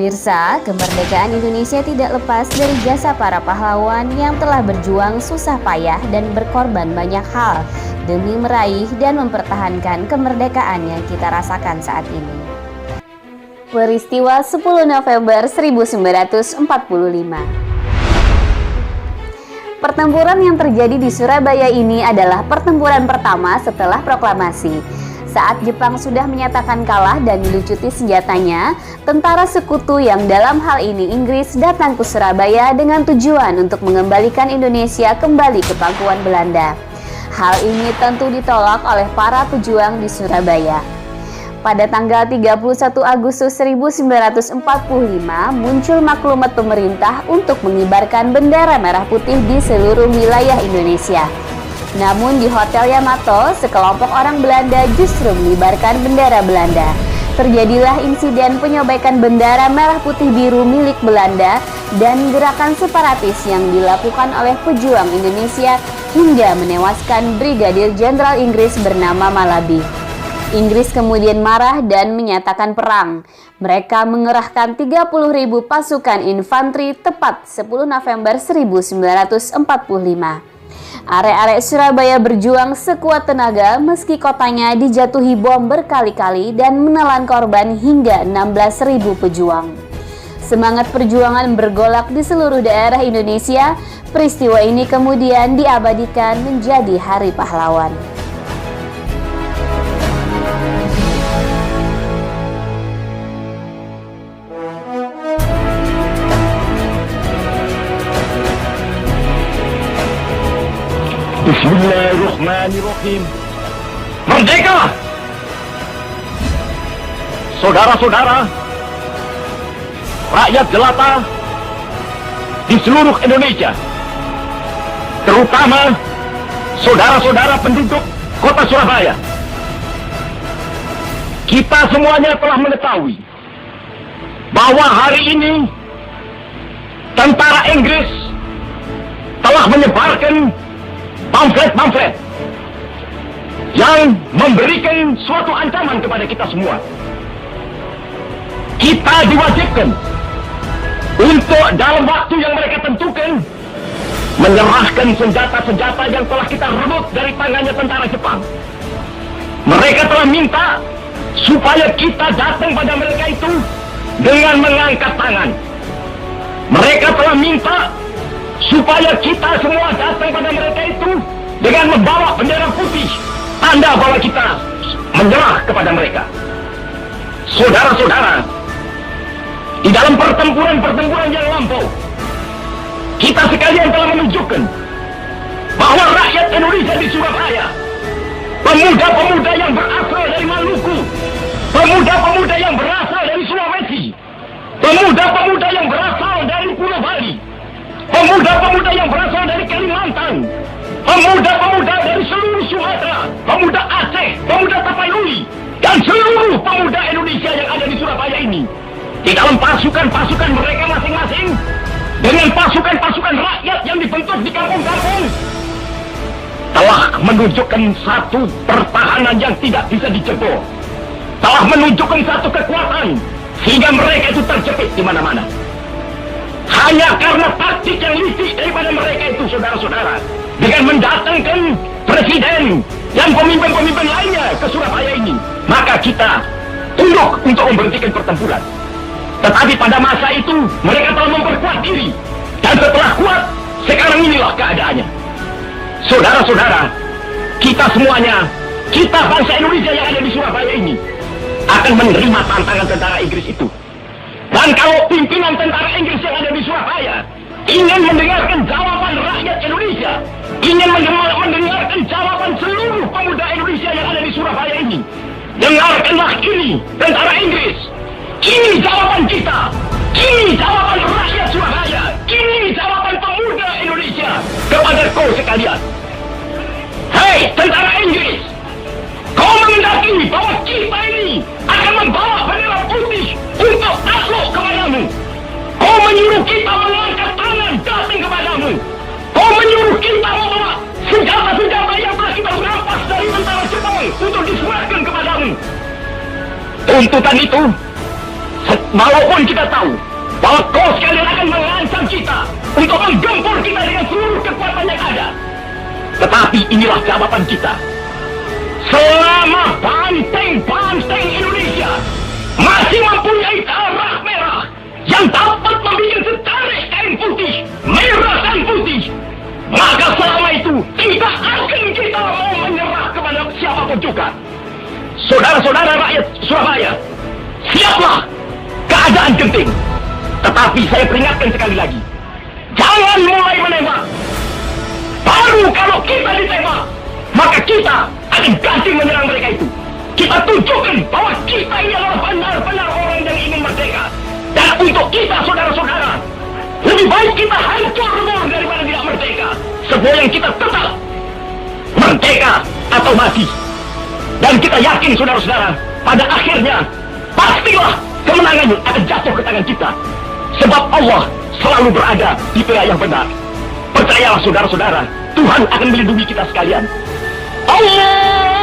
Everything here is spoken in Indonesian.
Pemirsa, kemerdekaan Indonesia tidak lepas dari jasa para pahlawan yang telah berjuang susah payah dan berkorban banyak hal demi meraih dan mempertahankan kemerdekaan yang kita rasakan saat ini. Peristiwa 10 November 1945. Pertempuran yang terjadi di Surabaya ini adalah pertempuran pertama setelah proklamasi. Saat Jepang sudah menyatakan kalah dan dilucuti senjatanya, tentara sekutu yang dalam hal ini Inggris datang ke Surabaya dengan tujuan untuk mengembalikan Indonesia kembali ke pangkuan Belanda. Hal ini tentu ditolak oleh para pejuang di Surabaya. Pada tanggal 31 Agustus 1945 muncul maklumat pemerintah untuk mengibarkan bendera merah putih di seluruh wilayah Indonesia. Namun di Hotel Yamato, sekelompok orang Belanda justru mengibarkan bendera Belanda. Terjadilah insiden penyobekan bendera merah putih biru milik Belanda dan gerakan separatis yang dilakukan oleh pejuang Indonesia hingga menewaskan Brigadir Jenderal Inggris bernama Malabi. Inggris kemudian marah dan menyatakan perang. Mereka mengerahkan 30.000 pasukan infanteri tepat 10 November 1945. Arek-arek Surabaya berjuang sekuat tenaga meski kotanya dijatuhi bom berkali-kali dan menelan korban hingga 16.000 pejuang. Semangat perjuangan bergolak di seluruh daerah Indonesia. Peristiwa ini kemudian diabadikan menjadi Hari Pahlawan. Bismillahirrahmanirrahim. Merdeka! Saudara-saudara, rakyat jelata di seluruh Indonesia, terutama saudara-saudara penduduk kota Surabaya, kita semuanya telah mengetahui bahwa hari ini tentara Inggris telah menyebarkan pamflet-pamflet yang memberikan suatu ancaman kepada kita semua. Kita diwajibkan untuk dalam waktu yang mereka tentukan menyerahkan senjata-senjata yang telah kita rebut dari tangannya tentara Jepang. Mereka telah minta supaya kita datang pada mereka itu dengan mengangkat tangan. Mereka telah minta supaya kita semua datang pada mereka itu dengan membawa bendera putih, tanda bahwa kita menyerah kepada mereka. Saudara-saudara, di dalam pertempuran-pertempuran yang lampau, kita sekalian telah menunjukkan bahwa rakyat Indonesia di Surabaya, pemuda-pemuda yang berasal dari Maluku, pemuda-pemuda yang berasal dari Sulawesi, pemuda-pemuda yang berasal dari Pulau Bali, pemuda-pemuda yang berasal dari Kalimantan, pemuda-pemuda dari seluruh Sumatera, pemuda Aceh, pemuda Tapanuli, dan seluruh pemuda Indonesia yang ada di Surabaya ini, di dalam pasukan-pasukan mereka masing-masing, dengan pasukan-pasukan rakyat yang dibentuk di kampung-kampung, telah menunjukkan satu pertahanan yang tidak bisa dijebol, telah menunjukkan satu kekuatan sehingga mereka itu terjepit di mana-mana. Hanya karena taktik yang licik daripada mereka itu, saudara-saudara, dengan mendatangkan presiden dan pemimpin-pemimpin lainnya ke Surabaya ini, maka kita tunduk untuk memberhentikan pertempuran. Tetapi pada masa itu mereka telah memperkuat diri. Dan setelah kuat, sekarang inilah keadaannya. Saudara-saudara, kita semuanya, kita bangsa Indonesia yang ada di Surabaya ini akan menerima tantangan tentara Inggris itu. Dan kalau pimpinan tentara Inggris yang ada di Surabaya ingin mendengarkan jawaban rakyat Indonesia, ingin mendengarkan jawaban seluruh pemuda Indonesia yang ada di Surabaya ini, dengarkanlah ini, tentara Inggris. Ini jawaban kita. Ini jawaban rakyat Surabaya. Ini jawaban pemuda Indonesia kepada kau sekalian. Hei, tentara Inggris, kau mengendaki bahwa kita ini akan membawa bendera putih untuk takluk kepadamu. Kau menyuruh kita mengangkat tangan datang kepadamu. Kau menyuruh kita membawa senjata-senjata yang telah kita rampas dari tentara Jepang untuk diserahkan kepadamu. Tuntutan itu, walaupun kita tahu bahwa kau sekalian akan mengancam kita untuk menggempur kita dengan seluruh kekuatan yang ada, tetapi inilah jawaban kita. Selama banteng-banteng Indonesia masih mempunyai darah merah yang dapat membuat setarik kain putih, merah dan putih, maka selama itu tidak akan kita mau menyerah kepada siapapun juga. Saudara-saudara rakyat Surabaya, siaplah, keadaan genting. Tetapi saya peringatkan sekali lagi, jangan mulai menembak. Baru kalau kita ditembak, maka kita akan ganti menyerang mereka itu. Kita tunjukkan bahwa kita ini adalah benar-benar orang yang ingin merdeka. Dan untuk kita, saudara-saudara, lebih baik kita hancur lebur daripada tidak merdeka. Semua yang kita tetap merdeka atau mati. Dan kita yakin, saudara-saudara, pada akhirnya pastilah kemenangan akan jatuh ke tangan kita. Sebab Allah selalu berada di pihak yang benar. Percayalah, saudara-saudara, Tuhan akan melindungi kita sekalian. Allah